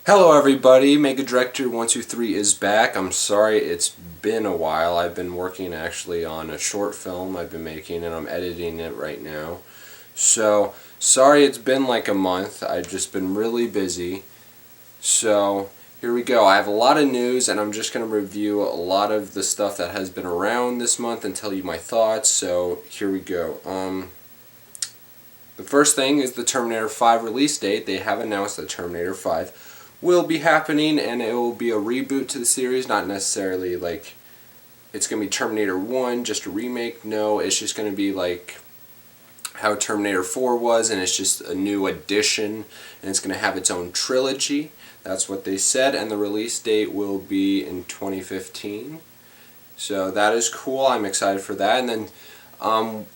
Hello everybody, Mega Director 123 is back. I'm sorry it's been a while. I've been working actually on a short film I've been making and I'm editing it right now. So, sorry it's been like a month. I've just been really busy. So, here we go. I have a lot of news and I'm just going to review a lot of the stuff that has been around this month and tell you my thoughts. So, here we go. The first thing is the Terminator 5 release date. They have announced that Terminator 5 will be happening and it will be a reboot to the series, not necessarily like it's going to be Terminator 1, just a remake. No, it's just going to be like how Terminator 4 was, and it's just a new addition, and it's going to have its own trilogy. That's what they said, and the release date will be in 2015. So that is cool. I'm excited for that. And then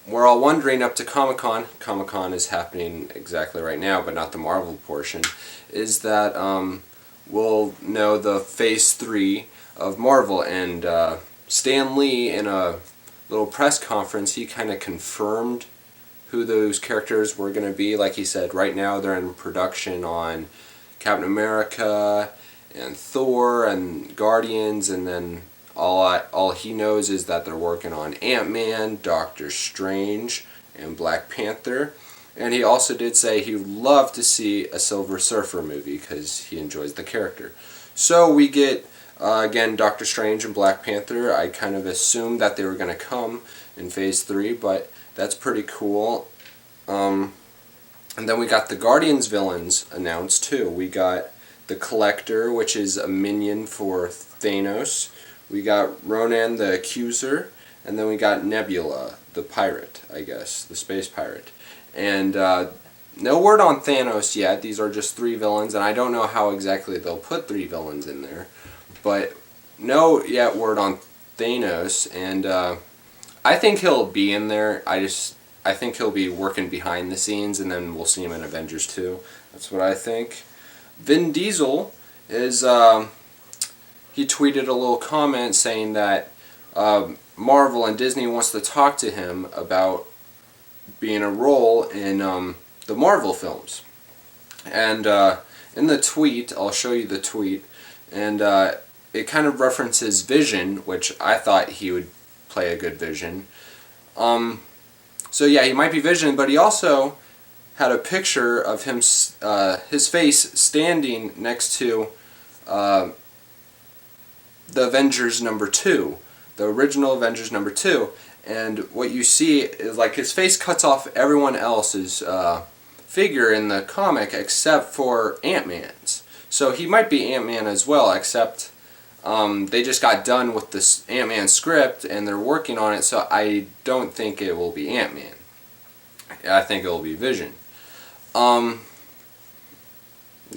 we're all wondering up to Comic-Con. Comic-Con is happening exactly right now, but not the Marvel portion. Is that we'll know the Phase 3 of Marvel, and Stan Lee in a little press conference, he kind of confirmed who those characters were going to be. Like he said, right now they're in production on Captain America and Thor and Guardians, and then all he knows is that they're working on Ant-Man, Doctor Strange, and Black Panther. And he also did say he would love to see a Silver Surfer movie because he enjoys the character. So we get, again, Doctor Strange and Black Panther. I kind of assumed that they were going to come in Phase 3, but that's pretty cool. And then we got the Guardians villains announced too. We got the Collector, which is a minion for Thanos. We got Ronan the Accuser, and then we got Nebula, the pirate, I guess, the space pirate. And no word on Thanos yet. These are just 3 villains, and I don't know how exactly they'll put 3 villains in there. But no yet word on Thanos, and I think he'll be in there. I think he'll be working behind the scenes, and then we'll see him in Avengers 2. That's what I think. Vin Diesel is... he tweeted a little comment saying that Marvel and Disney wants to talk to him about being a role in the Marvel films. And in the tweet, I'll show you the tweet, and it kind of references Vision, which I thought he would play a good Vision. So yeah, he might be Vision, but he also had a picture of him, his face standing next to the Avengers #2, the original Avengers #2, and what you see is like his face cuts off everyone else's figure in the comic except for Ant-Man's. So he might be Ant-Man as well, except they just got done with this Ant-Man script and they're working on it, so I don't think it will be Ant-Man. I think it will be Vision. Let's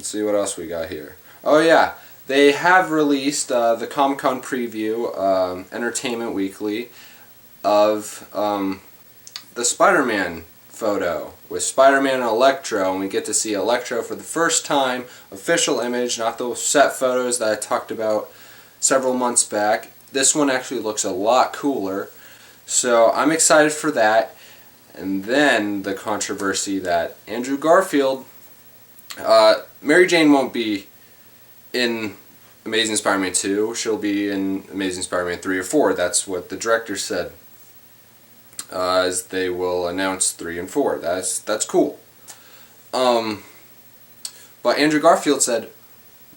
see what else we got here. Oh yeah. They have released the Comic-Con preview, Entertainment Weekly, of the Spider-Man photo with Spider-Man and Electro, and we get to see Electro for the first time, official image, not those set photos that I talked about several months back. This one actually looks a lot cooler, so I'm excited for that. And then the controversy that Andrew Garfield, Mary Jane won't be in Amazing Spider-Man 2, she'll be in Amazing Spider-Man 3 or 4. That's what the director said. As they will announce 3 and 4. That's cool. But Andrew Garfield said,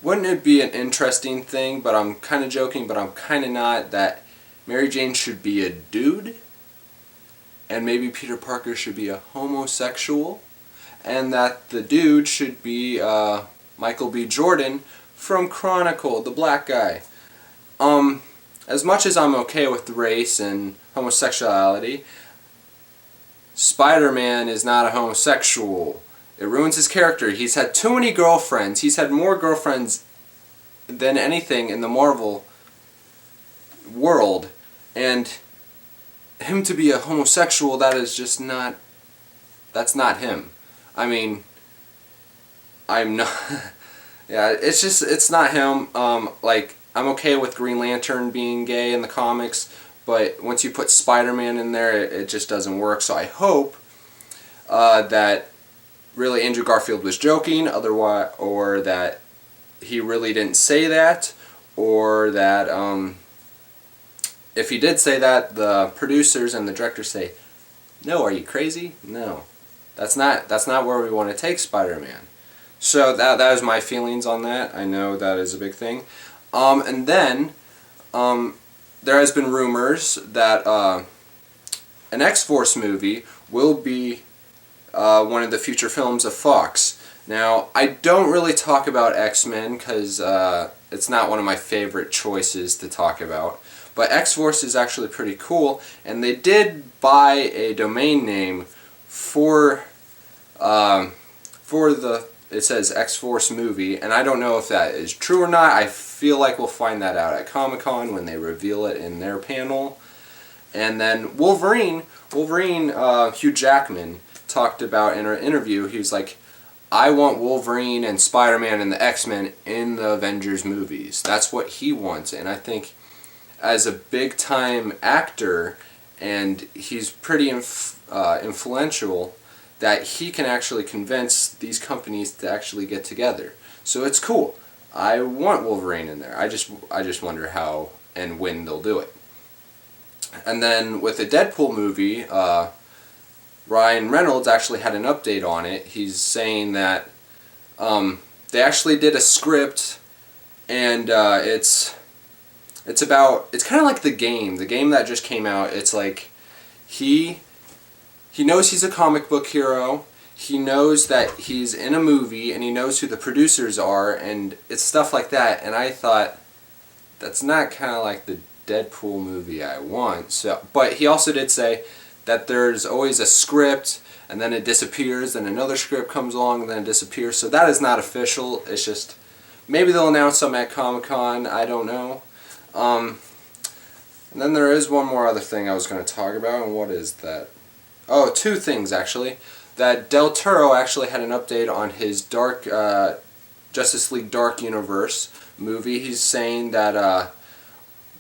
wouldn't it be an interesting thing, but I'm kind of joking, but I'm kind of not, that Mary Jane should be a dude, and maybe Peter Parker should be a homosexual, and that the dude should be Michael B. Jordan from Chronicle, the black guy. As much as I'm okay with race and homosexuality, Spider-Man is not a homosexual. It ruins his character. He's had too many girlfriends. He's had more girlfriends than anything in the Marvel world. And him to be a homosexual, that is just not... that's not him. I mean, I'm not... yeah, it's just, it's not him. Like, I'm okay with Green Lantern being gay in the comics, but once you put Spider-Man in there, it just doesn't work. So I hope that really Andrew Garfield was joking, otherwise, or that he really didn't say that, or that if he did say that, the producers and the director say, "No, are you crazy? No, that's not where we want to take Spider-Man." So that is my feelings on that. I know that is a big thing. And then there has been rumors that an X-Force movie will be one of the future films of Fox. Now, I don't really talk about X-Men because it's not one of my favorite choices to talk about. But X-Force is actually pretty cool, and they did buy a domain name for it says X-Force movie, and I don't know if that is true or not. I feel like we'll find that out at Comic-Con when they reveal it in their panel. And then Wolverine, Hugh Jackman talked about in an interview, he was like, "I want Wolverine and Spider-Man and the X-Men in the Avengers movies." That's what he wants, and I think as a big-time actor, and he's pretty influential, that he can actually convince these companies to actually get together. So it's cool. I want Wolverine in there. I just wonder how and when they'll do it. And then with the Deadpool movie, Ryan Reynolds actually had an update on it. He's saying that they actually did a script, and it's kind of like the game that just came out. It's like he knows he's a comic book hero. He knows that he's in a movie, and he knows who the producers are, and it's stuff like that. And I thought, that's not kind of like the Deadpool movie I want. So, but he also did say that there's always a script, and then it disappears, then another script comes along, and then it disappears. So that is not official. It's just, maybe they'll announce something at Comic-Con. I don't know. And then there is one more other thing I was going to talk about, and what is that? Oh, two things actually. That Del Toro actually had an update on his Justice League Dark Universe movie. He's saying that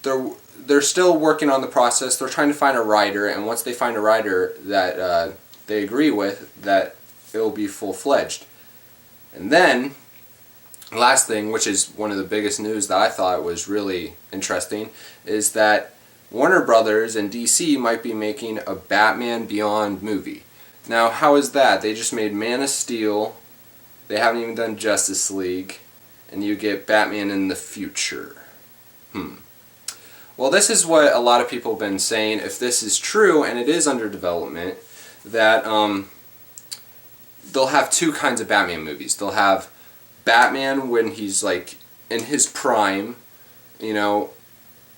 they're still working on the process. They're trying to find a writer, and once they find a writer that they agree with, that it will be full-fledged. And then, last thing, which is one of the biggest news that I thought was really interesting, is that Warner Brothers and DC might be making a Batman Beyond movie. Now, how is that? They just made Man of Steel, they haven't even done Justice League, and you get Batman in the future. Well, this is what a lot of people have been saying. If this is true, and it is under development, that they'll have two kinds of Batman movies. They'll have Batman when he's like in his prime, you know,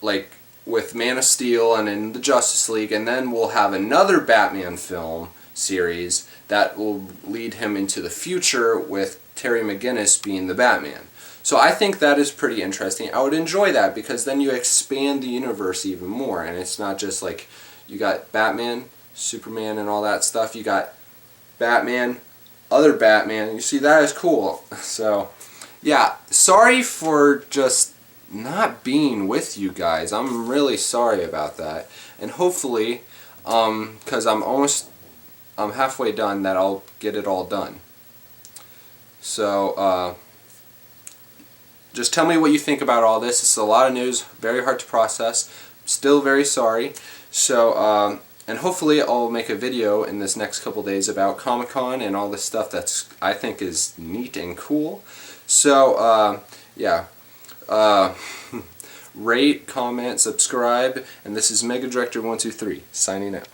like with Man of Steel and in the Justice League, and then we'll have another Batman film series that will lead him into the future with Terry McGinnis being the Batman. So I think that is pretty interesting. I would enjoy that because then you expand the universe even more, and it's not just like you got Batman, Superman, and all that stuff. You got Batman, other Batman. You see, that is cool. So yeah, sorry for just not being with you guys. I'm really sorry about that, and hopefully because I'm halfway done, that I'll get it all done. So just tell me what you think about all this. It's a lot of news, very hard to process. Still very sorry. So and hopefully I'll make a video in this next couple days about Comic-Con and all this stuff that's I think is neat and cool. So yeah, rate, comment, subscribe, and this is Mega Director 123 signing out.